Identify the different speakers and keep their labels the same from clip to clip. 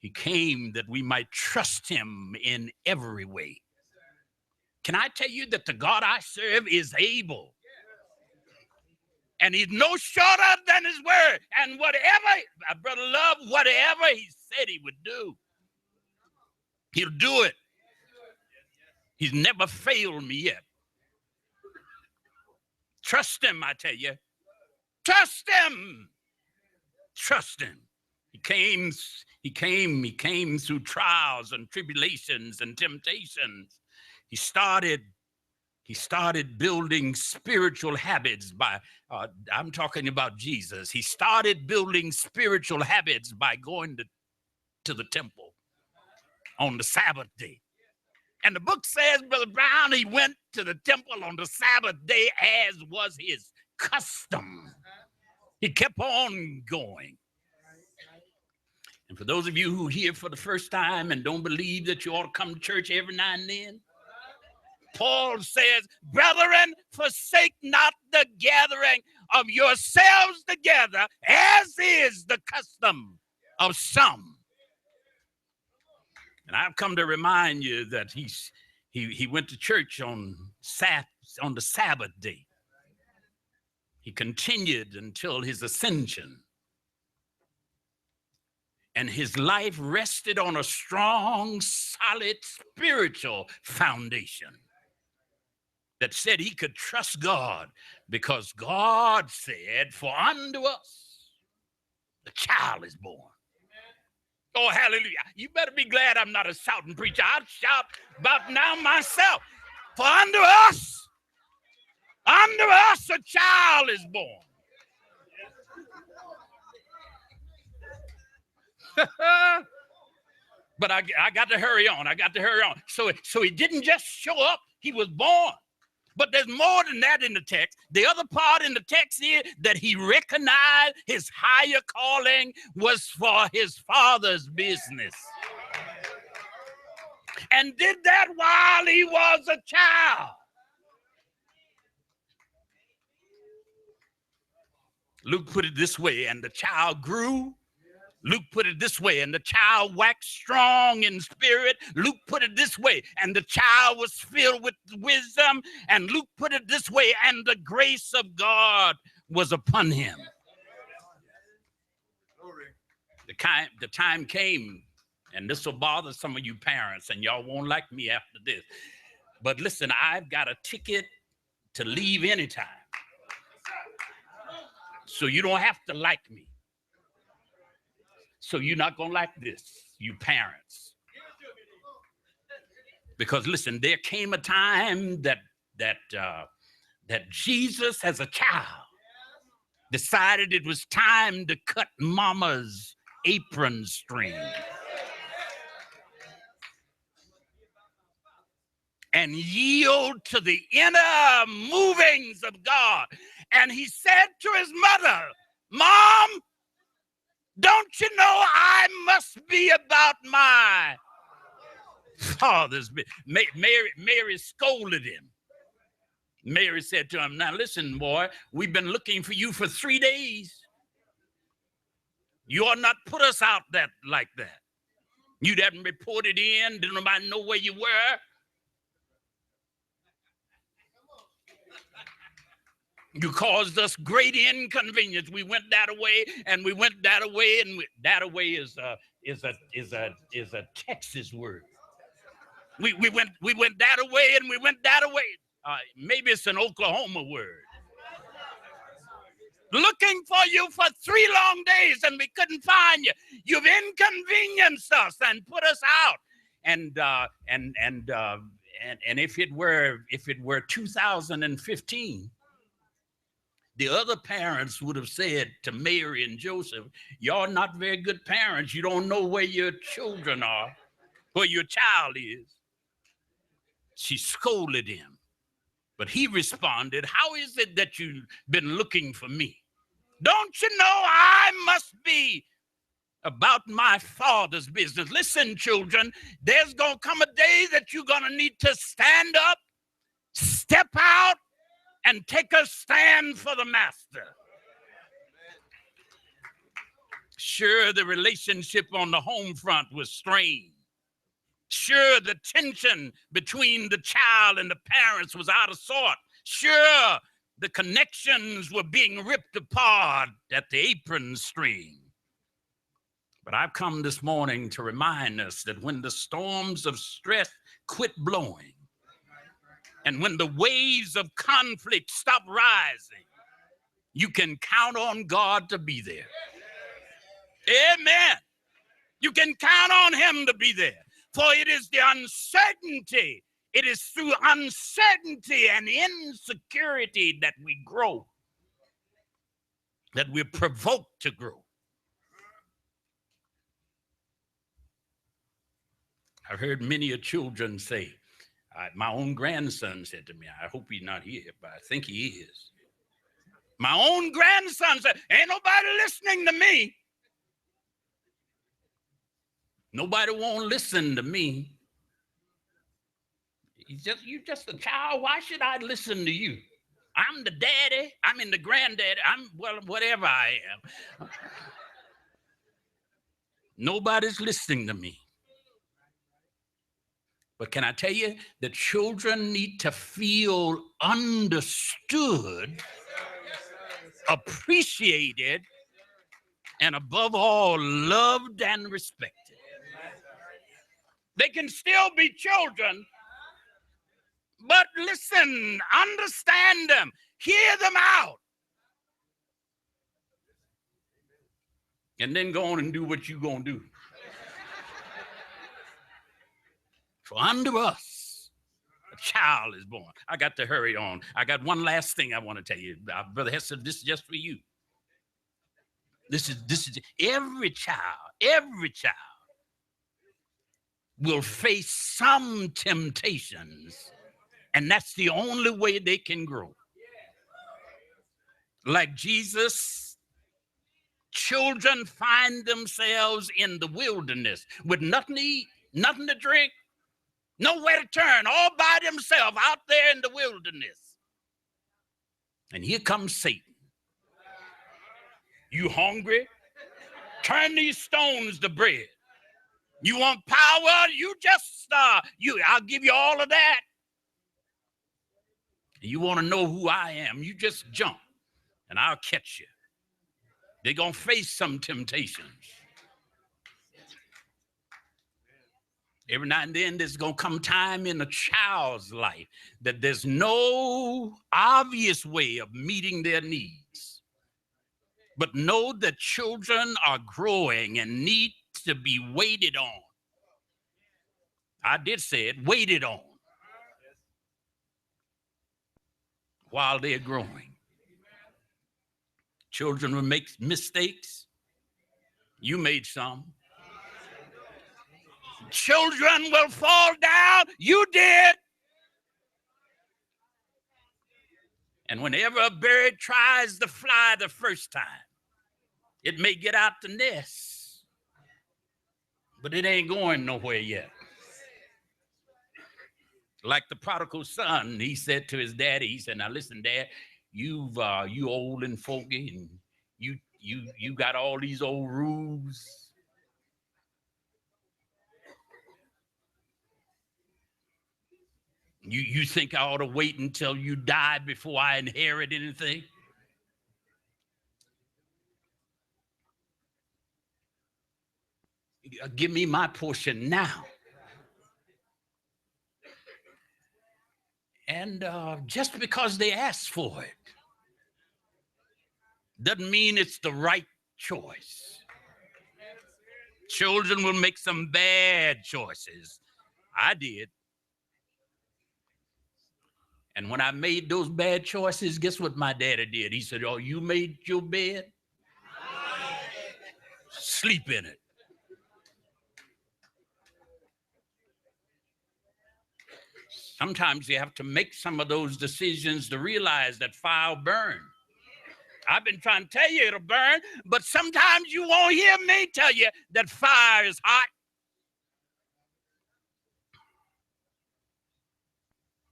Speaker 1: He came that we might trust him in every way. Can I tell you that the God I serve is able? And he's no shorter than his word. And whatever, my brother Love, whatever he said he would do, he'll do it. He's never failed me yet. Trust him, I tell you. Trust him. Trust him. He came through trials and tribulations and temptations. He started building spiritual habits by, I'm talking about Jesus. He started building spiritual habits by going to the temple on the Sabbath day. And the book says, Brother Brown, he went to the temple on the Sabbath day as was his custom. He kept on going. And for those of you who are here for the first time and don't believe that you ought to come to church every now and then, Paul says, brethren, forsake not the gathering of yourselves together, as is the custom of some. And I've come to remind you that he went to church on the Sabbath day. He continued until his ascension. And his life rested on a strong, solid spiritual foundation that said he could trust God, because God said, for unto us the child is born. Oh, hallelujah. You better be glad I'm not a shouting preacher. I'll shout about now myself. For unto us a child is born. But I got to hurry on. So he didn't just show up. He was born. But there's more than that in the text. The other part in the text is that he recognized his higher calling was for his father's business. And did that while he was a child. Luke put it this way, and the child grew. Luke put it this way, and the child waxed strong in spirit. Luke put it this way, and the child was filled with wisdom. And Luke put it this way, and the grace of God was upon him. The time came, and this will bother some of you parents, and y'all won't like me after this. But listen, I've got a ticket to leave anytime. So you don't have to like me. So you're not going to like this, you parents. Because listen, there came a time that Jesus as a child decided it was time to cut mama's apron string and yield to the inner movings of God. And he said to his mother, Mom, don't you know I must be about my father's business? Mary scolded him. Mary said to him, now listen, boy, we've been looking for you for 3 days. You ought not put us out like that. You hadn't reported in, didn't nobody know where you were. You caused us great inconvenience. We went that away, and we went that away, and that away is a Texas word. We went that away, and we went that away. Maybe it's an Oklahoma word. Looking for you for 3 long days, and we couldn't find you. You've inconvenienced us and put us out. And if it were 2015. The other parents would have said to Mary and Joseph, y'all not very good parents. You don't know where your children are, where your child is. She scolded him. But he responded, how is it that you've been looking for me? Don't you know I must be about my father's business? Listen, children, there's going to come a day that you're going to need to stand up, step out, and take a stand for the master. Sure, the relationship on the home front was strained. Sure, the tension between the child and the parents was out of sort. Sure, the connections were being ripped apart at the apron string. But I've come this morning to remind us that when the storms of stress quit blowing, and when the waves of conflict stop rising, you can count on God to be there. Amen. You can count on him to be there. For it is the uncertainty. It is through uncertainty and insecurity that we grow, that we're provoked to grow. I've heard many a children say, my own grandson said to me, I hope he's not here, but I think he is. My own grandson said, ain't nobody listening to me. Nobody won't listen to me. You're just a child. Why should I listen to you? I'm the daddy. I'm in the granddaddy. Well, whatever I am. Nobody's listening to me. But can I tell you that children need to feel understood, appreciated, and above all, loved and respected. They can still be children, but listen, understand them, hear them out, and then go on and do what you're going to do. For unto us, a child is born. I got to hurry on. I got one last thing I want to tell you. Brother Hester, this is just for you. This is every child will face some temptations, and that's the only way they can grow. Like Jesus, children find themselves in the wilderness with nothing to eat, nothing to drink, nowhere to turn, all by themselves out there in the wilderness. And here comes Satan. You hungry? Turn these stones to bread. You want power? You just I'll give you all of that. You want to know who I am? You just jump, and I'll catch you. They're gonna face some temptations. Every now and then, there's going to come time in a child's life that there's no obvious way of meeting their needs. But know that children are growing and need to be waited on. I did say it, waited on while they're growing. Children will make mistakes. You made some. Children will fall down. You did. And whenever a bird tries to fly the first time, it may get out the nest, but it ain't going nowhere yet. Like the prodigal son, he said to his daddy, he said, now listen, Dad, you old and foggy, and you got all these old rules. You think I ought to wait until you die before I inherit anything? Give me my portion now. And just because they ask for it doesn't mean it's the right choice. Children will make some bad choices. I did. And when I made those bad choices, guess what my daddy did? He said, oh, you made your bed? Sleep in it. Sometimes you have to make some of those decisions to realize that fire will burn. I've been trying to tell you it'll burn, but sometimes you won't hear me tell you that fire is hot.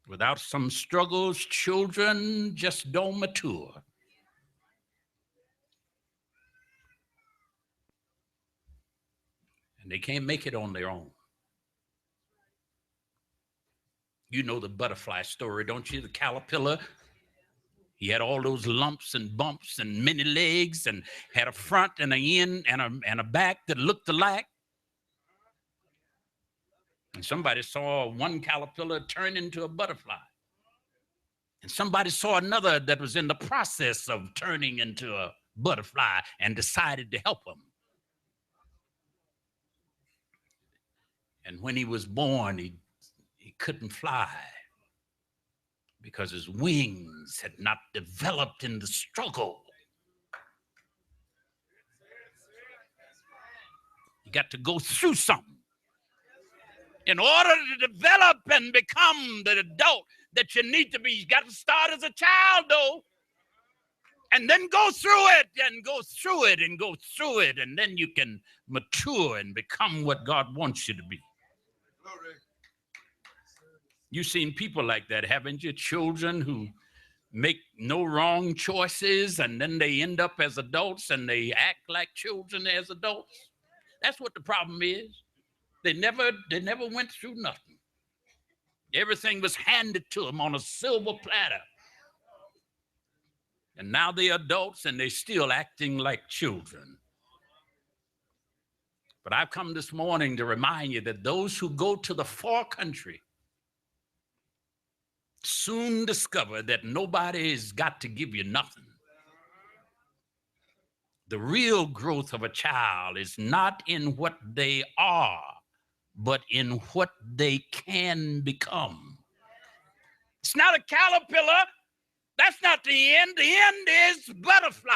Speaker 1: Without some struggles, children just don't mature. And they can't make it on their own. You know the butterfly story, don't you? The caterpillar. He had all those lumps and bumps and many legs and had a front and an end and a back that looked alike. And somebody saw one caterpillar turn into a butterfly. And somebody saw another that was in the process of turning into a butterfly and decided to help him. And when he was born, he couldn't fly because his wings had not developed in the struggle. You got to go through something in order to develop and become the adult that you need to be. You got to start as a child, though, and then go through it and go through it and go through it, and then you can mature and become what God wants you to be. You've seen people like that, haven't you? Children who make no wrong choices, and then they end up as adults and they act like children as adults. That's what the problem is. They never went through nothing. Everything was handed to them on a silver platter. And now they're adults and they're still acting like children. But I've come this morning to remind you that those who go to the far country soon discover that nobody's got to give you nothing. The real growth of a child is not in what they are, but in what they can become. It's not a caterpillar. That's not the end. The end is butterfly.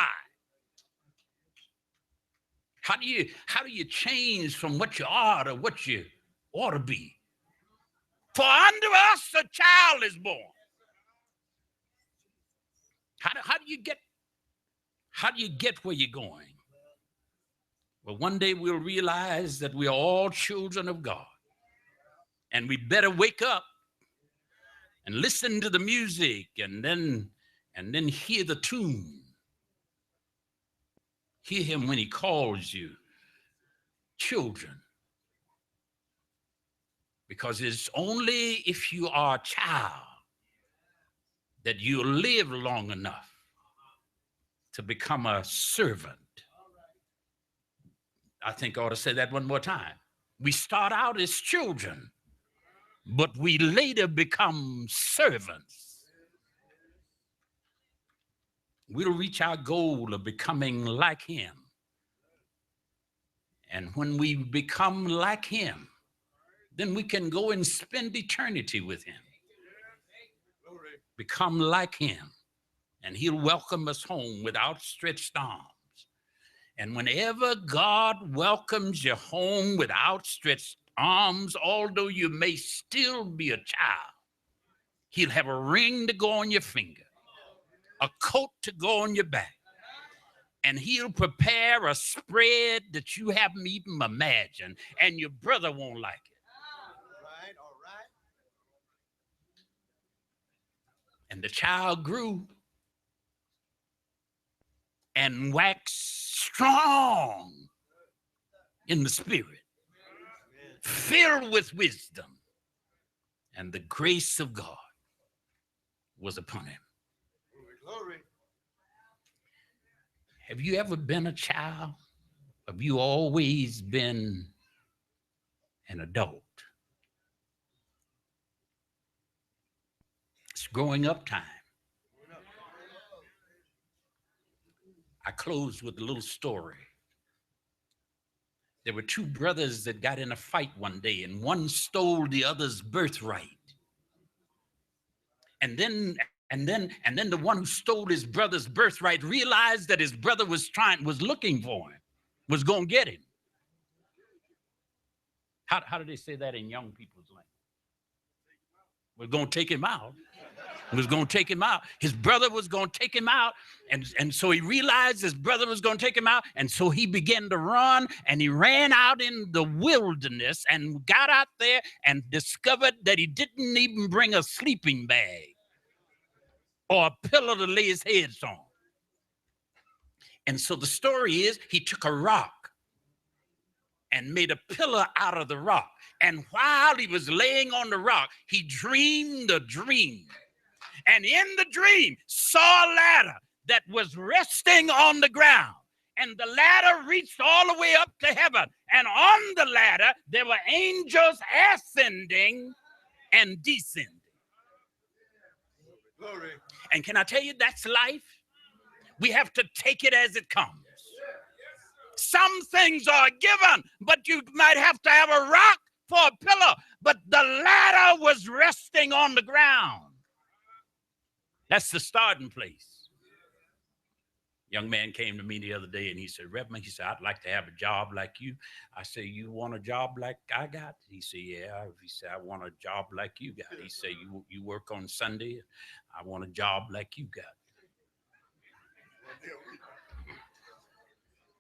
Speaker 1: How do you change from what you are to what you ought to be? For unto us a child is born. How do you get where you're going? Well, one day we'll realize that we are all children of God, and we better wake up and listen to the music and then hear the tune. Hear him when he calls you children. Because it's only if you are a child that you'll live long enough to become a servant. I think I ought to say that one more time. We start out as children, but we later become servants. We'll reach our goal of becoming like him. And when we become like him, then we can go and spend eternity with him. Become like him, and he'll welcome us home with outstretched arms. And whenever God welcomes you home with outstretched arms, although you may still be a child, he'll have a ring to go on your finger, a coat to go on your back, and he'll prepare a spread that you haven't even imagined, and your brother won't like it. All right. And the child grew and waxed strong in the spirit, filled with wisdom, and the grace of God was upon him. Glory. Have you ever been a child? Have you always been an adult? It's growing up time. I close with a little story. There were two brothers that got in a fight one day, and one stole the other's birthright. And then the one who stole his brother's birthright realized that his brother was looking for him, was going to get him. How do they say that in young people's language? We're going to take him out. Was going to take him out. His brother was going to take him out. And so he realized his brother was going to take him out. And so he began to run, and he ran out in the wilderness and got out there and discovered that he didn't even bring a sleeping bag or a pillow to lay his head on. And so the story is he took a rock and made a pillar out of the rock. And while he was laying on the rock, he dreamed a dream. And in the dream, saw a ladder that was resting on the ground. And the ladder reached all the way up to heaven. And on the ladder, there were angels ascending and descending. Glory. And can I tell you, that's life? We have to take it as it comes. Some things are given, but you might have to have a rock for a pillow. But the ladder was resting on the ground. That's the starting place. Young man came to me the other day and he said, Reverend, he said, I'd like to have a job like you. I said, you want a job like I got? He said, yeah. He said, I want a job like you got. He said, you work on Sunday? I want a job like you got.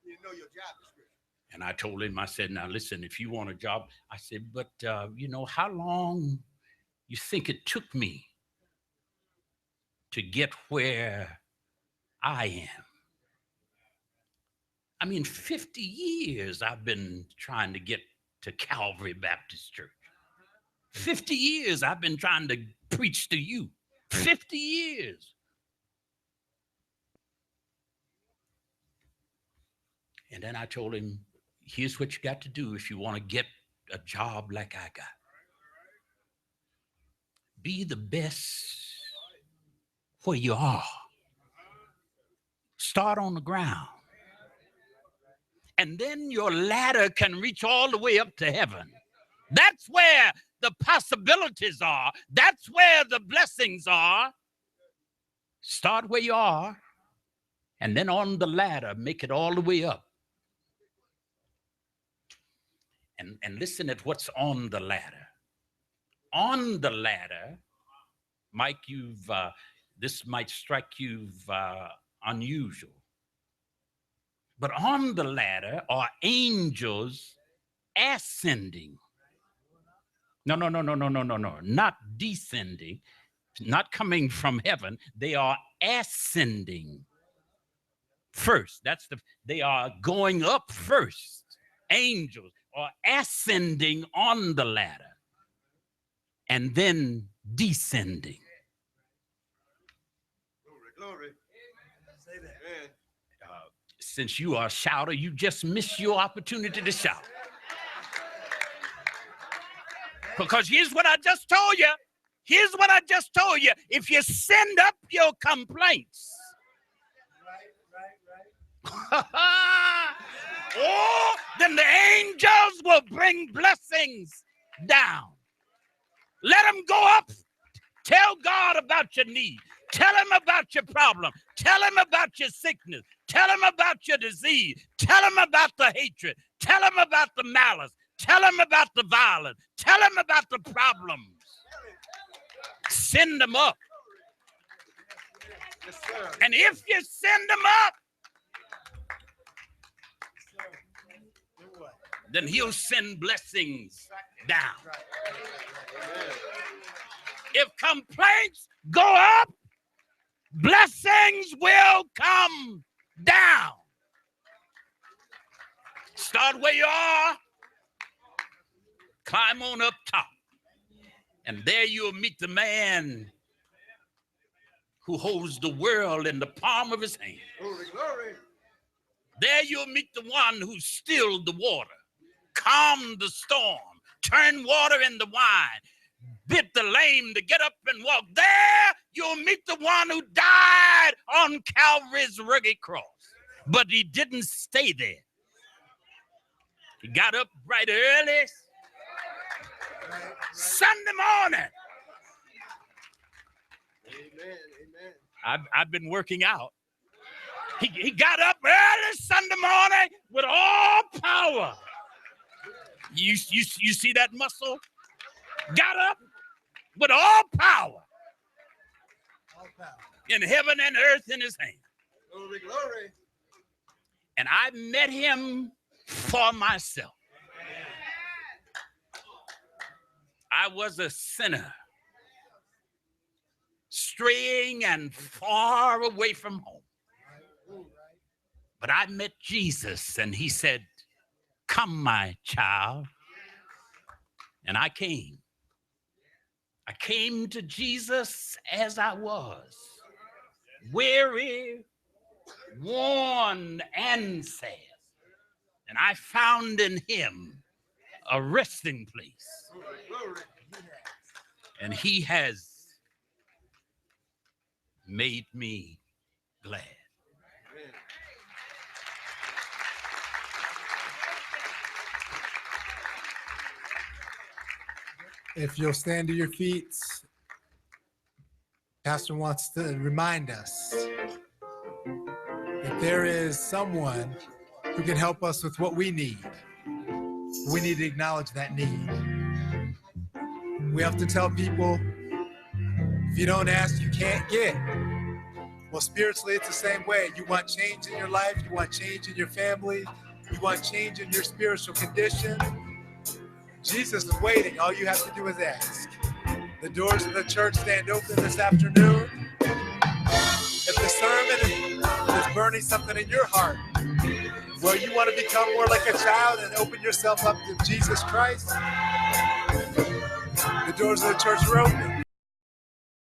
Speaker 1: You know your job description. And I told him, I said, now listen, if you want a job, I said, but you know, how long you think it took me to get where I am? I mean, 50 years I've been trying to get to Calvary Baptist Church. 50 years I've been trying to preach to you. 50 years. And then I told him, here's what you got to do if you want to get a job like I got. Be the best where you are. Start on the ground. And then your ladder can reach all the way up to heaven. That's where the possibilities are. That's where the blessings are. Start where you are, and then on the ladder, make it all the way up. And listen at what's on the ladder. On the ladder, Mike, this might strike you unusual. But on the ladder are angels ascending. No, not descending, not coming from heaven. They are ascending first. They are going up first. Angels are ascending on the ladder and then descending. Glory. Say that. Since you are a shouter, you just missed your opportunity to shout. Because here's what I just told you. Here's what I just told you. If you send up your complaints, oh, then the angels will bring blessings down. Let them go up. Tell God about your need. Tell him about your problem. Tell him about your sickness. Tell him about your disease. Tell him about the hatred. Tell him about the malice. Tell him about the violence. Tell him about the problems. Send them up. Yes, sir. And if you send them up, then he'll send blessings down. If complaints go up, blessings will come down. Start where you are. Climb on up top. And there you'll meet the man who holds the world in the palm of his hand. Glory, glory. There you'll meet the one who stilled the water, calmed the storm, turned water into wine, bid the lame to get up and walk. There you'll meet the one who died on Calvary's rugged cross. But he didn't stay there. He got up bright early Sunday morning. Amen, amen. I've been working out. He got up early Sunday morning with all power. You see that muscle? Got up with all power. In heaven and earth in his hand. Glory, glory. And I met him for myself. I was a sinner, straying and far away from home. But I met Jesus, and he said, Come, my child. And I came. I came to Jesus as I was, weary, worn, and sad. And I found in him a resting place. And he has made me glad.
Speaker 2: If you'll stand to your feet, Pastor wants to remind us that there is someone who can help us with what we need. We need to acknowledge that need. We often tell people, if you don't ask, you can't get. Well, spiritually, it's the same way. You want change in your life, you want change in your family, you want change in your spiritual condition. Jesus is waiting. All you have to do is ask. The doors of the church stand open this afternoon. If the sermon is burning something in your heart, where you want to become more like a child and open yourself up to Jesus Christ, the doors of the church are open.